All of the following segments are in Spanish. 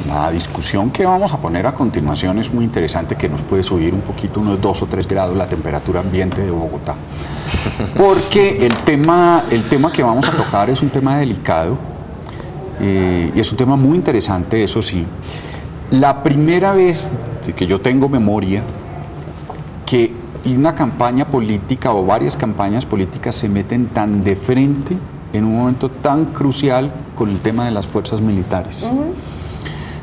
La discusión que vamos a poner a continuación es muy interesante, que nos puede subir un poquito, unos 2 o 3 grados, la temperatura ambiente de Bogotá. Porque el tema que vamos a tocar es un tema delicado y es un tema muy interesante, eso sí. La primera vez que yo tengo memoria que una campaña política o varias campañas políticas se meten tan de frente en un momento tan crucial con el tema de las fuerzas militares.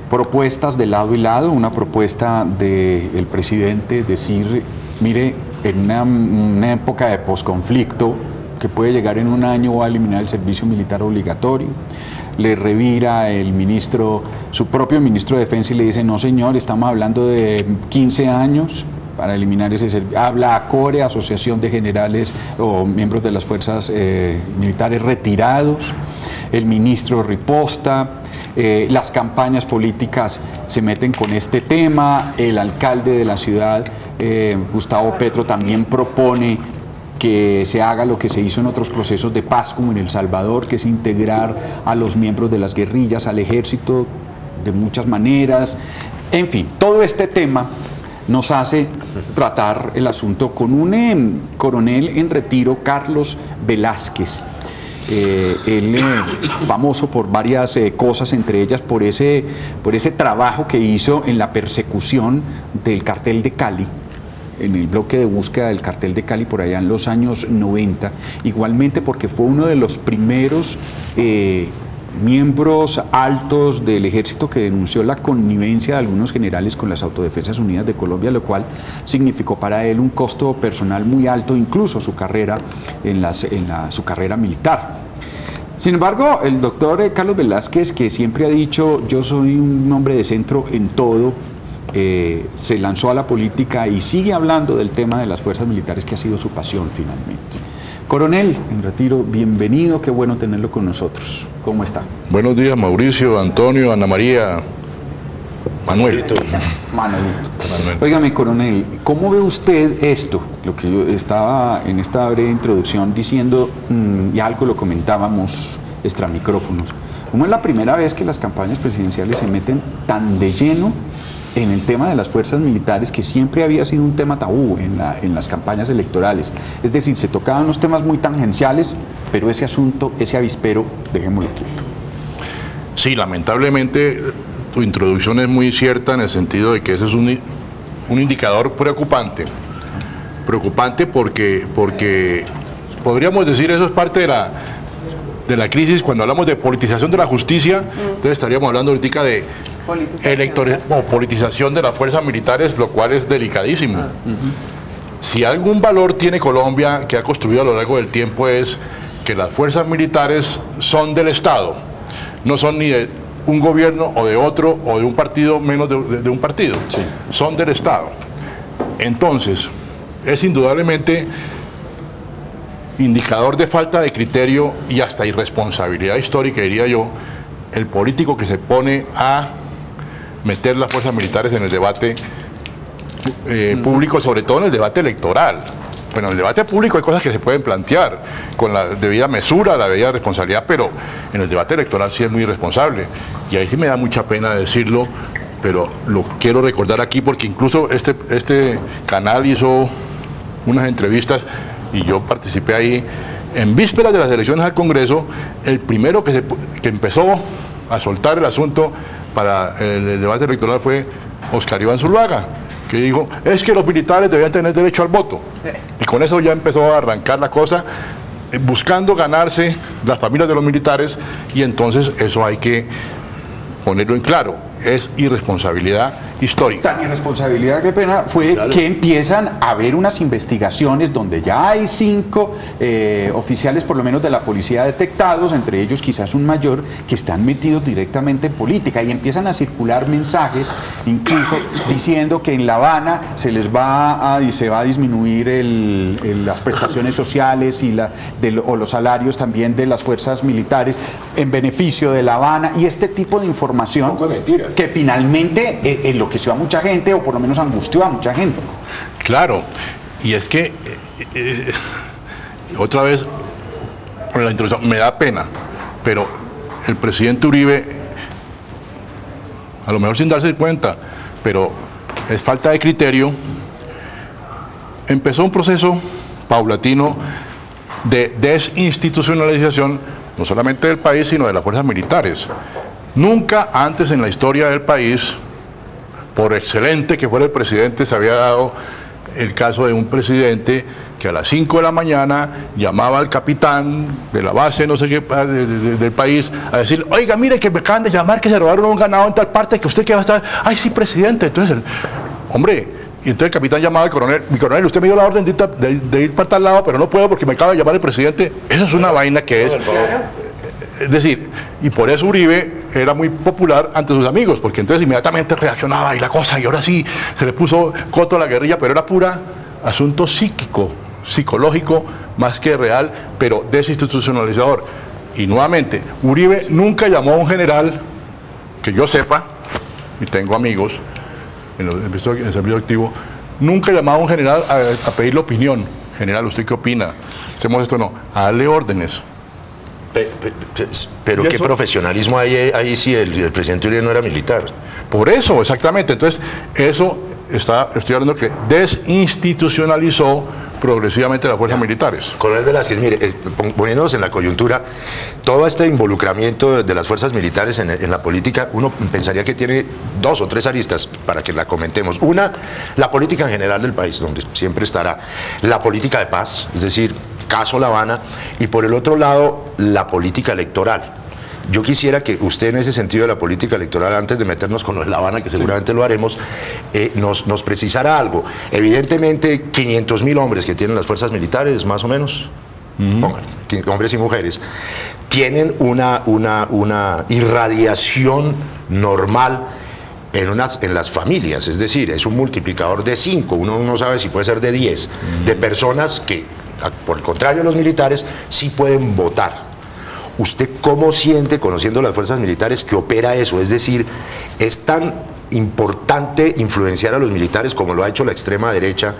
Propuestas de lado y lado, una propuesta del presidente decir, mire, en una época de posconflicto que puede llegar en un año, va a eliminar el servicio militar obligatorio. Le revira el ministro, su propio ministro de Defensa, y le dice, no señor, estamos hablando de 15 años para eliminar ese servicio. Habla ACORE, Asociación de Generales o Miembros de las Fuerzas Militares Retirados. El ministro riposta. Las campañas políticas se meten con este tema. El alcalde de la ciudad, Gustavo Petro, también propone que se haga lo que se hizo en otros procesos de paz, como en El Salvador, que es integrar a los miembros de las guerrillas al ejército de muchas maneras. En fin, todo este tema nos hace tratar el asunto con un coronel en retiro, Carlos Velázquez. Él famoso por varias cosas, entre ellas por ese trabajo que hizo en la persecución del cartel de Cali, en el bloque de búsqueda del cartel de Cali por allá en los años 90, igualmente porque fue uno de los primeros miembros altos del ejército que denunció la connivencia de algunos generales con las Autodefensas Unidas de Colombia, lo cual significó para él un costo personal muy alto, incluso su carrera su carrera militar. Sin embargo, el doctor Carlos Velázquez, que siempre ha dicho yo soy un hombre de centro en todo, se lanzó a la política y sigue hablando del tema de las fuerzas militares, que ha sido su pasión finalmente. Coronel, en retiro, bienvenido, qué bueno tenerlo con nosotros. ¿Cómo está? Buenos días, Mauricio, Antonio, Ana María, Manuel. Manuelito. Óigame, coronel, ¿cómo ve usted esto? Lo que yo estaba en esta breve introducción diciendo, y algo lo comentábamos extra micrófonos, ¿cómo es la primera vez que las campañas presidenciales se meten tan de lleno en el tema de las fuerzas militares, que siempre había sido un tema tabú en las campañas electorales? Es decir, se tocaban unos temas muy tangenciales, pero ese asunto, ese avispero, dejémoslo quieto. Sí, lamentablemente tu introducción es muy cierta en el sentido de que ese es un indicador preocupante. Preocupante porque podríamos decir eso es parte de la crisis. Cuando hablamos de politización de la justicia, entonces estaríamos hablando ahorita de politización de las fuerzas militares, lo cual es delicadísimo. Si algún valor tiene Colombia, que ha construido a lo largo del tiempo, es que las fuerzas militares son del Estado, no son ni de un gobierno o de otro, o de un partido menos de un partido, sí, son del Estado. Entonces, es indudablemente indicador de falta de criterio y hasta irresponsabilidad histórica, diría yo, el político que se pone a meter las fuerzas militares en el debate público, sobre todo en el debate electoral. Bueno, en el debate público hay cosas que se pueden plantear con la debida mesura, la debida responsabilidad, pero en el debate electoral sí es muy irresponsable. Y ahí sí me da mucha pena decirlo, pero lo quiero recordar aquí porque incluso este canal hizo unas entrevistas y yo participé ahí en vísperas de las elecciones al Congreso. El primero que empezó a soltar el asunto para el debate electoral fue Oscar Iván Zuluaga, que dijo, es que los militares debían tener derecho al voto. Y con eso ya empezó a arrancar la cosa, buscando ganarse las familias de los militares, y entonces eso hay que ponerlo en claro, es irresponsabilidad histórica. Tan irresponsabilidad, qué pena, fue claro, que empiezan a haber unas investigaciones donde ya hay 5 oficiales por lo menos de la policía detectados, entre ellos quizás un mayor, que están metidos directamente en política, y empiezan a circular mensajes incluso diciendo que en La Habana se va a disminuir las prestaciones sociales o los salarios también de las fuerzas militares en beneficio de La Habana, y este tipo de información que finalmente enloqueció a mucha gente, o por lo menos angustió a mucha gente. Claro, y es que otra vez con la introducción me da pena, pero el presidente Uribe a lo mejor sin darse cuenta, pero es falta de criterio. Empezó un proceso paulatino de desinstitucionalización, no solamente del país, sino de las fuerzas militares. Nunca antes en la historia del país, por excelente que fuera el presidente, se había dado el caso de un presidente que a las 5 de la mañana llamaba al capitán de la base, no sé qué, del país, a decir, oiga, mire que me acaban de llamar que se robaron un ganado en tal parte, que usted que va a estar, ay sí, presidente. Entonces, hombre, y entonces el capitán llamaba al coronel, mi coronel, usted me dio la orden de ir para tal lado, pero no puedo porque me acaba de llamar el presidente. Eso es una vaina que es decir, y por eso Uribe era muy popular ante sus amigos, porque entonces inmediatamente reaccionaba y la cosa, y ahora sí, se le puso coto a la guerrilla, pero era pura asunto psíquico, psicológico, más que real, pero desinstitucionalizador. Y nuevamente, Uribe nunca llamó a un general, que yo sepa, y tengo amigos en el servicio activo, nunca llamó a un general a pedirle opinión. General, ¿usted qué opina? ¿Hacemos esto o no? A darle órdenes. Pero qué profesionalismo hay ahí si el presidente Uribe no era militar. Por eso, exactamente. Entonces, eso estoy hablando que desinstitucionalizó progresivamente las fuerzas militares. Coronel Velázquez, mire, poniéndonos en la coyuntura, todo este involucramiento de las fuerzas militares en la política, uno pensaría que tiene 2 o 3 aristas para que la comentemos. Una, la política en general del país, donde siempre estará la política de paz, es decir, caso La Habana, y por el otro lado, la política electoral. Yo quisiera que usted en ese sentido de la política electoral, antes de meternos con lo de La Habana, que seguramente lo haremos, nos precisara algo. Evidentemente, 500.000 hombres que tienen las fuerzas militares, más o menos, hombres y mujeres, tienen una irradiación normal en las familias, es decir, es un multiplicador de 5, uno no sabe si puede ser de 10, de personas que, por el contrario, los militares sí pueden votar. ¿Usted cómo siente, conociendo las fuerzas militares, que opera eso? Es decir, ¿es tan importante influenciar a los militares como lo ha hecho la extrema derecha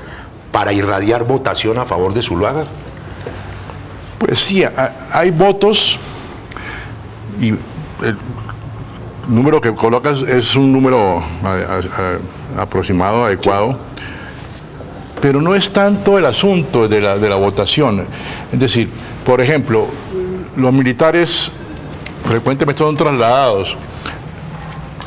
para irradiar votación a favor de Zuluaga? Pues sí, hay votos y el número que colocas es un número aproximado, adecuado, pero no es tanto el asunto de la votación. Es decir, por ejemplo, los militares frecuentemente son trasladados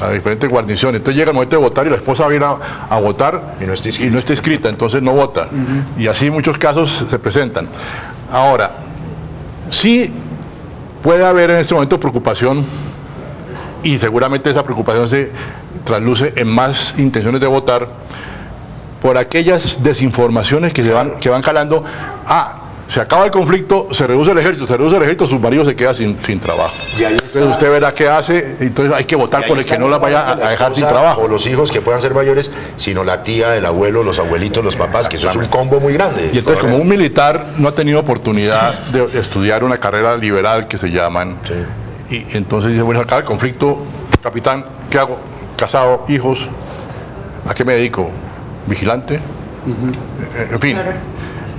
a diferentes guarniciones. Entonces llega el momento de votar y la esposa va a ir a votar y no está inscrita, entonces no vota. Y así muchos casos se presentan. Ahora, sí puede haber en este momento preocupación, y seguramente esa preocupación se trasluce en más intenciones de votar, por aquellas desinformaciones que van calando. Se acaba el conflicto, se reduce el ejército, su marido se queda sin trabajo. Y ahí entonces usted verá qué hace, entonces hay que votar por el que no la vaya a dejar sin trabajo. O los hijos que puedan ser mayores, sino la tía, el abuelo, los abuelitos, los papás, que eso es un combo muy grande. Y entonces, como un militar no ha tenido oportunidad de estudiar una carrera liberal que se llaman, y entonces dice, bueno, acaba el conflicto, capitán, ¿qué hago? Casado, hijos, ¿a qué me dedico? ¿Vigilante? En fin.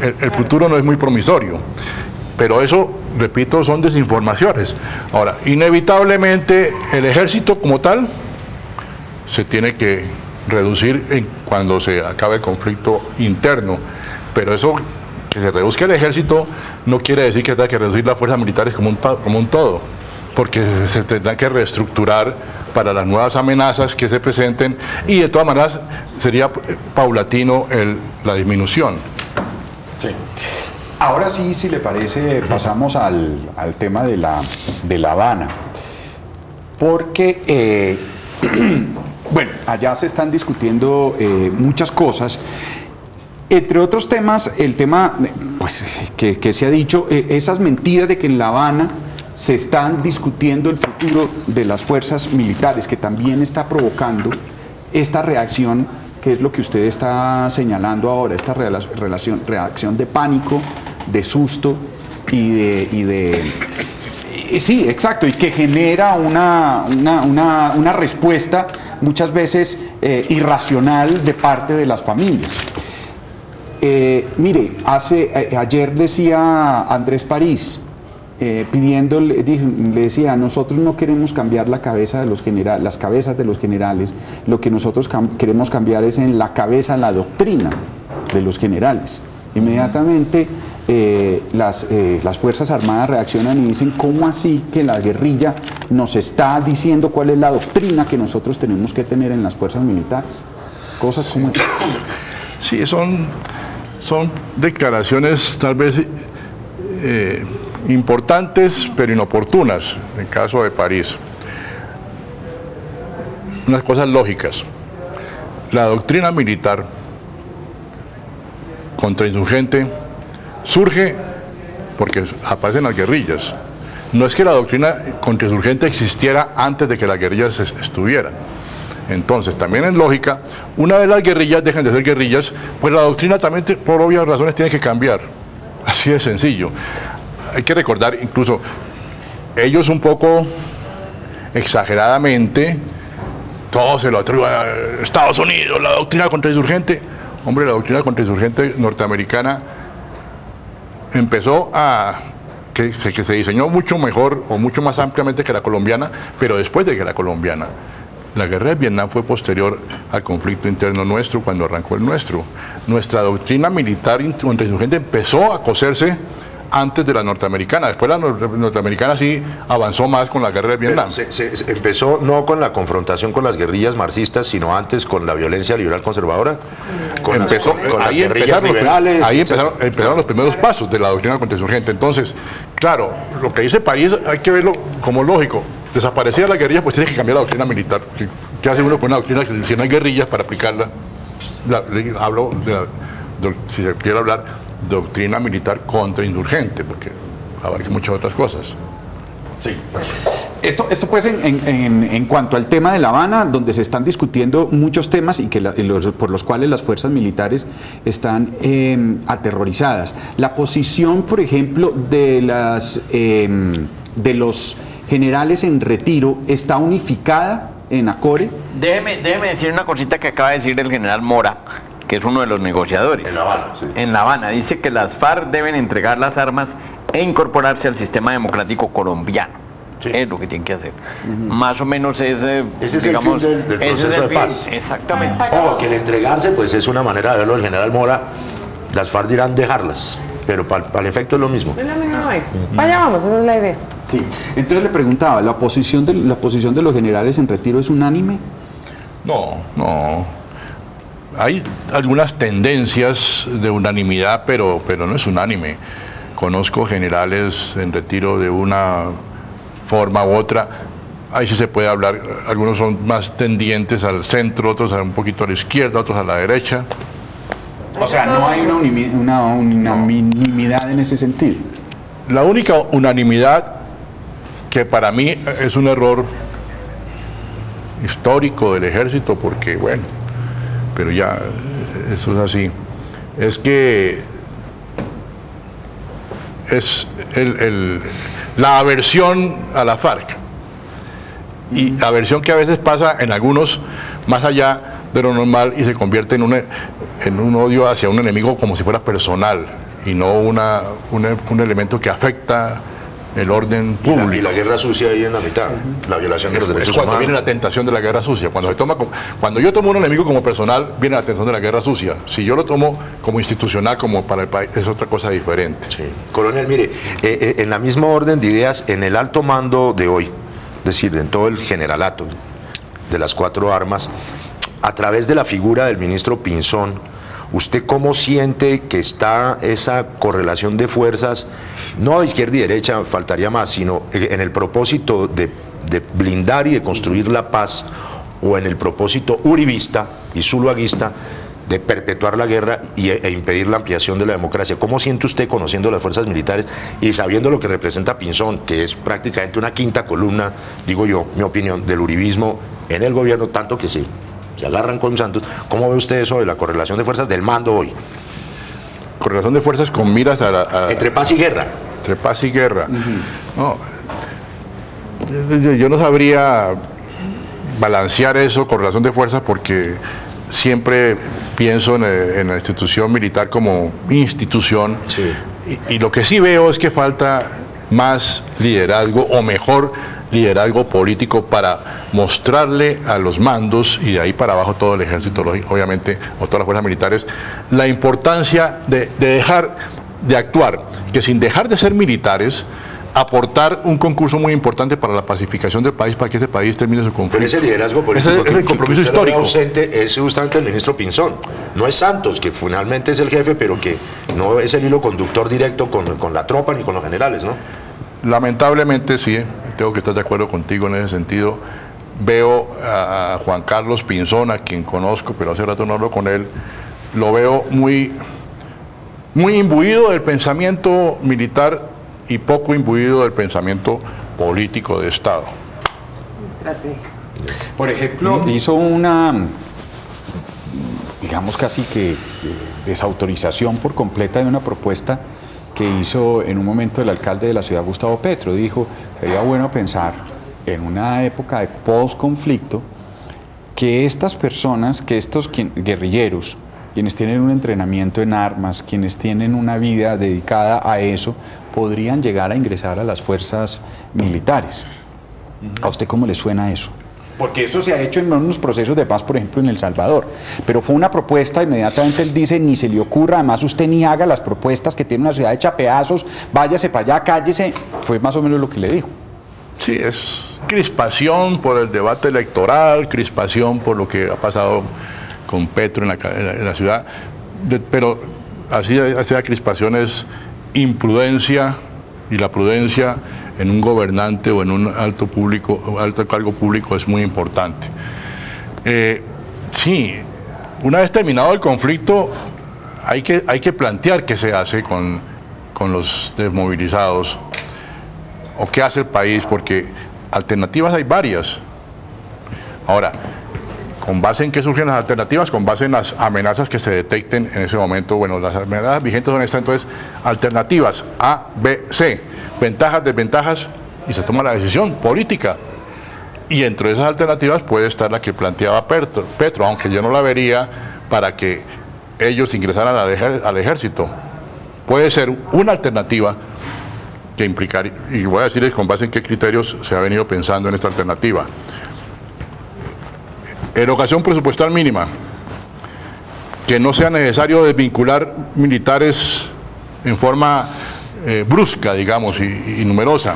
El futuro no es muy promisorio, pero eso, repito, son desinformaciones. Ahora, inevitablemente el ejército como tal se tiene que reducir cuando se acabe el conflicto interno, pero eso, que se reduzca el ejército, no quiere decir que tenga que reducir las fuerzas militares como un todo, porque se tendrán que reestructurar para las nuevas amenazas que se presenten, y de todas maneras sería paulatino la disminución. Sí. Ahora sí, si le parece, pasamos al tema de La Habana, porque, bueno, allá se están discutiendo muchas cosas, entre otros temas, el tema pues, que se ha dicho, esas mentiras de que en La Habana se están discutiendo el futuro de las fuerzas militares, que también está provocando esta reacción, que es lo que usted está señalando ahora, esta reacción de pánico, de susto sí, exacto, y que genera una respuesta muchas veces irracional de parte de las familias. Mire, ayer decía Andrés París, pidiéndole, le decía, nosotros no queremos cambiar la cabeza de los generales, las cabezas de los generales, lo que nosotros queremos cambiar es en la cabeza la doctrina de los generales. Inmediatamente las Fuerzas Armadas reaccionan y dicen, ¿cómo así que la guerrilla nos está diciendo cuál es la doctrina que nosotros tenemos que tener en las fuerzas militares? Cosas como eso. Sí, son declaraciones tal vez importantes pero inoportunas, en el caso de París. Unas cosas lógicas. La doctrina militar contrainsurgente surge porque aparecen las guerrillas. No es que la doctrina contrainsurgente existiera antes de que las guerrillas estuvieran. Entonces, también en lógica, una vez las guerrillas dejan de ser guerrillas, pues la doctrina también, por obvias razones, tiene que cambiar. Así de sencillo. Hay que recordar, incluso, ellos un poco exageradamente, todo se lo atribuyen a Estados Unidos, la doctrina contrainsurgente. Hombre, la doctrina contrainsurgente norteamericana empezó que se diseñó mucho mejor o mucho más ampliamente que la colombiana, pero después de que la colombiana. La guerra de Vietnam fue posterior al conflicto interno nuestro, cuando arrancó el nuestro. Nuestra doctrina militar contrainsurgente empezó a coserse antes de la norteamericana. Después la norteamericana sí avanzó más con la guerra de Vietnam. Se empezó no con la confrontación con las guerrillas marxistas, sino antes con la violencia liberal conservadora. Con las guerrillas liberales. Ahí empezaron los primeros pasos de la doctrina contrainsurgente. Entonces, claro, lo que dice París hay que verlo como lógico. Desaparecía la guerrilla, pues tiene que cambiar la doctrina militar. ¿Qué hace uno con una doctrina si no hay guerrillas para aplicarla? Hablo si se quiere hablar, doctrina militar contrainsurgente, porque abarca muchas otras cosas. Sí. Esto pues en cuanto al tema de La Habana, donde se están discutiendo muchos temas y por los cuales las fuerzas militares están aterrorizadas. La posición, por ejemplo, de los generales en retiro está unificada en ACORE. Déjeme decir una cosita que acaba de decir el general Mora, que es uno de los negociadores. En La Habana, sí. En La Habana dice que las FARC deben entregar las armas e incorporarse al sistema democrático colombiano. Sí. Es lo que tienen que hacer. Más o menos ese es digamos, el fin del proceso de paz. Exactamente. O que el entregarse pues es una manera de verlo el general Mora. Las FARC dirán dejarlas, pero para el efecto es lo mismo. Es lo mismo. Vaya, vamos, esa es la idea. Sí. Entonces le preguntaba, ¿la posición de los generales en retiro es unánime? No. Hay algunas tendencias de unanimidad, pero no es unánime. Conozco generales en retiro de una forma u otra. Ahí sí se puede hablar. Algunos son más tendientes al centro, otros un poquito a la izquierda, otros a la derecha. O sea, no hay una unanimidad en ese sentido. La única unanimidad que para mí es un error histórico del ejército, porque bueno, pero ya eso es así, es que es la aversión a la FARC, y la aversión que a veces pasa en algunos más allá de lo normal y se convierte en un odio hacia un enemigo como si fuera personal y no un elemento que afecta el orden público. Y la guerra sucia ahí en la mitad, la violación de los derechos humanos. Cuando viene la tentación de la guerra sucia, cuando yo tomo un enemigo como personal, viene la tentación de la guerra sucia. Si yo lo tomo como institucional, como para el país, es otra cosa diferente. Sí. Coronel, mire, en la misma orden de ideas, en el alto mando de hoy, es decir, en todo el generalato de las 4 armas, a través de la figura del ministro Pinzón, ¿usted cómo siente que está esa correlación de fuerzas, no de izquierda y derecha, faltaría más, sino en el propósito de blindar y de construir la paz, o en el propósito uribista y zuluaguista de perpetuar la guerra e impedir la ampliación de la democracia? ¿Cómo siente usted, conociendo las fuerzas militares y sabiendo lo que representa Pinzón, que es prácticamente una quinta columna, digo yo, mi opinión, del uribismo en el gobierno, tanto que sí, se agarran con Santos? ¿Cómo ve usted eso de la correlación de fuerzas del mando hoy? Correlación de fuerzas con miras entre paz y guerra. Entre paz y guerra. No, yo no sabría balancear eso, correlación de fuerzas, porque siempre pienso en la institución militar como institución. Sí. Y lo que sí veo es que falta más liderazgo o mejor liderazgo político para mostrarle a los mandos y de ahí para abajo todo el ejército, obviamente, o todas las fuerzas militares, la importancia de dejar de actuar, que sin dejar de ser militares, aportar un concurso muy importante para la pacificación del país, para que ese país termine su conflicto. Pero ese liderazgo político, ese es el compromiso que usted lo ve histórico. ausente es justamente el ministro Pinzón. No es Santos, que finalmente es el jefe, pero que no es el hilo conductor directo con la tropa ni con los generales, ¿no? Lamentablemente sí, tengo que estar de acuerdo contigo en ese sentido. Veo a Juan Carlos Pinzón, a quien conozco, pero hace rato no hablo con él, lo veo muy imbuido del pensamiento militar y poco imbuido del pensamiento político de Estado. Estrategia. Por ejemplo, hizo una, digamos casi que desautorización por completa de una propuesta que hizo en un momento el alcalde de la ciudad, Gustavo Petro. Dijo, sería bueno pensar en una época de post-conflicto que estas personas, que estos guerrilleros, quienes tienen un entrenamiento en armas, quienes tienen una vida dedicada a eso, podrían llegar a ingresar a las fuerzas militares. ¿A usted cómo le suena eso? Porque eso se ha hecho en unos procesos de paz, por ejemplo, en El Salvador. Pero fue una propuesta, inmediatamente él dice, ni se le ocurra, además usted ni haga las propuestas que tiene una ciudad hecha pedazos, váyase para allá, cállese. Fue más o menos lo que le dijo. Sí, es crispación por el debate electoral, crispación por lo que ha pasado con Petro en la ciudad, pero así esa crispación es imprudencia, y la prudencia en un gobernante o en un alto cargo público es muy importante. Sí, una vez terminado el conflicto hay que plantear qué se hace con los desmovilizados o qué hace el país, porque alternativas hay varias. Ahora, ¿con base en qué surgen las alternativas? Con base en las amenazas que se detecten en ese momento. Bueno, las amenazas vigentes son estas, entonces, alternativas A, B, C, ventajas, desventajas, y se toma la decisión política. Y entre esas alternativas puede estar la que planteaba Petro, aunque yo no la vería para que ellos ingresaran al ejército. Puede ser una alternativa que implicaría, y voy a decirles con base en qué criterios se ha venido pensando en esta alternativa. Erogación presupuestal mínima, que no sea necesario desvincular militares en forma brusca, digamos, y numerosa,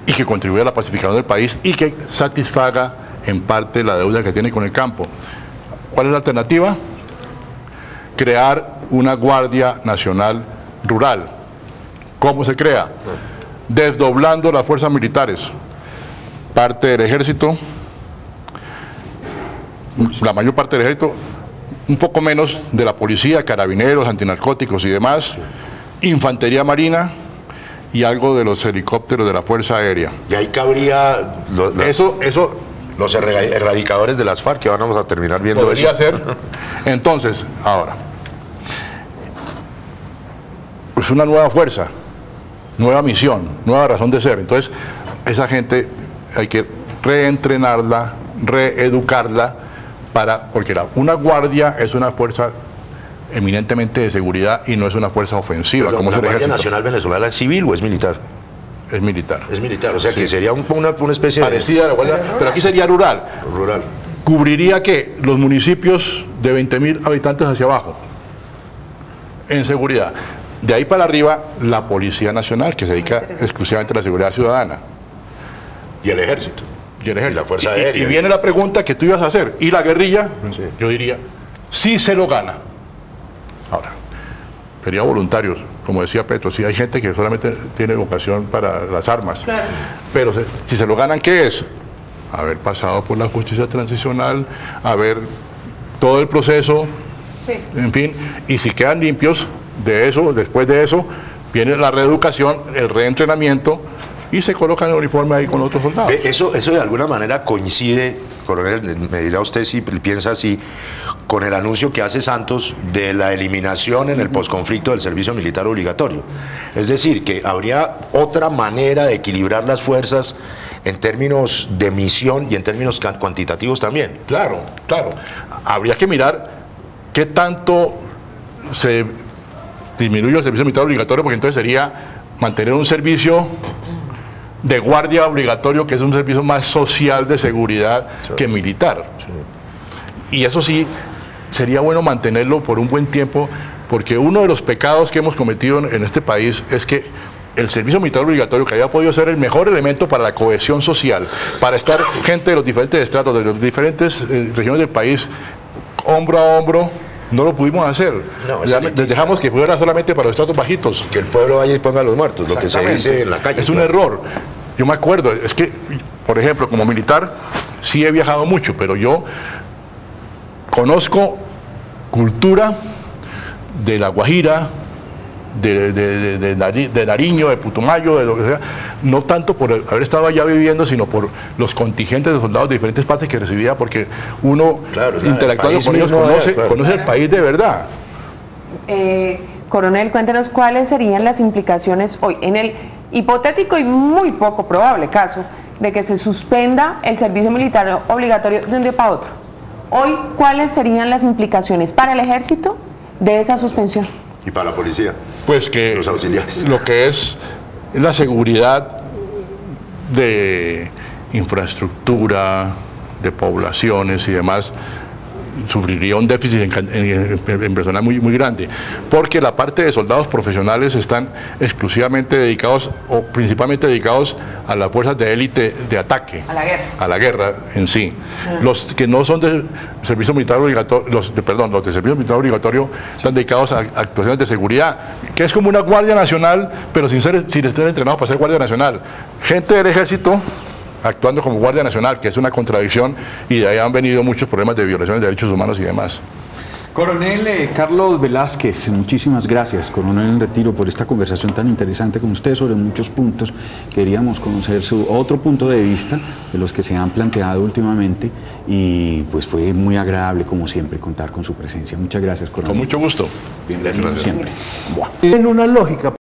y que contribuya a la pacificación del país y que satisfaga en parte la deuda que tiene con el campo. ¿Cuál es la alternativa? Crear una Guardia Nacional Rural. ¿Cómo se crea? Desdoblando las fuerzas militares, parte del ejército, la mayor parte del ejército, un poco menos de la policía, carabineros, antinarcóticos y demás, infantería marina y algo de los helicópteros de la Fuerza Aérea. Y ahí cabría los erradicadores de las FARC, que vamos a terminar viendo podría eso. ser. Entonces, ahora, pues una nueva fuerza, nueva misión, nueva razón de ser. Entonces, esa gente hay que reentrenarla, reeducarla, porque una guardia es una fuerza eminentemente de seguridad y no es una fuerza ofensiva. Pero como ¿la es el Guardia ejército? Nacional Venezolana es civil o es militar? Es militar. Es militar, o sea Sí. que sería una especie Parecida a la guardia, pero aquí sería rural. de rural. Cubriría que los municipios de 20.000 habitantes hacia abajo, en seguridad. De ahí para arriba, la Policía Nacional, que se dedica exclusivamente a la seguridad ciudadana. Y el ejército. Y el ejército. Y la Fuerza Aérea. Y viene la pregunta que tú ibas a hacer. ¿Y la guerrilla? Sí. Yo diría, sí se lo gana. Ahora, sería voluntarios, como decía Petro, si hay gente que solamente tiene vocación para las armas. Claro. Pero si se lo ganan, ¿qué es? Haber pasado por la justicia transicional, haber todo el proceso, Sí. en fin, y si quedan limpios de eso, después de eso, viene la reeducación, el reentrenamiento, y se colocan el uniforme ahí con otros soldados. Eso de alguna manera coincide, coronel, me dirá usted si piensa así, con el anuncio que hace Santos de la eliminación en el posconflicto del servicio militar obligatorio. Es decir, que habría otra manera de equilibrar las fuerzas en términos de misión y en términos cuantitativos también. Claro, claro. Habría que mirar qué tanto se disminuye el servicio militar obligatorio, porque entonces sería mantener un servicio de guardia obligatorio, que es un servicio más social de seguridad que militar. Y eso sí, sería bueno mantenerlo por un buen tiempo, porque uno de los pecados que hemos cometido en este país es que el servicio militar obligatorio, que había podido ser el mejor elemento para la cohesión social, para estar gente de los diferentes estratos, de las diferentes regiones del país, hombro a hombro, no lo pudimos hacer. No, dejamos que fuera solamente para los estratos bajitos. Que el pueblo vaya y ponga a los muertos, lo que se dice en la calle. Es un error. Yo me acuerdo, es que, por ejemplo, como militar, sí he viajado mucho, pero yo conozco cultura de La Guajira, de Nariño, de Putumayo, de lo que sea, no tanto por haber estado allá viviendo, sino por los contingentes de soldados de diferentes partes que recibía, porque uno, interactuando con ellos, conoce el país de verdad. Coronel, cuéntenos cuáles serían las implicaciones hoy, en el hipotético y muy poco probable caso de que se suspenda el servicio militar obligatorio de un día para otro. Hoy, ¿cuáles serían las implicaciones para el ejército de esa suspensión? Y para la policía. Pues que los auxiliares. Lo que es la seguridad de infraestructura, de poblaciones y demás, sufriría un déficit en personal muy grande, porque la parte de soldados profesionales están exclusivamente dedicados o principalmente dedicados a las fuerzas de élite de ataque, a la guerra en sí. Los que no son del servicio militar obligatorio, los del servicio militar obligatorio, están dedicados a actuaciones de seguridad, que es como una guardia nacional, pero sin estar entrenados para ser guardia nacional. Gente del ejército actuando como Guardia Nacional, que es una contradicción, y de ahí han venido muchos problemas de violaciones de derechos humanos y demás. Coronel Carlos Velázquez, muchísimas gracias, coronel en retiro, por esta conversación tan interesante con usted sobre muchos puntos. Queríamos conocer su otro punto de vista de los que se han planteado últimamente y pues fue muy agradable, como siempre, contar con su presencia. Muchas gracias, coronel. Con mucho gusto. Bienvenido siempre. En una lógica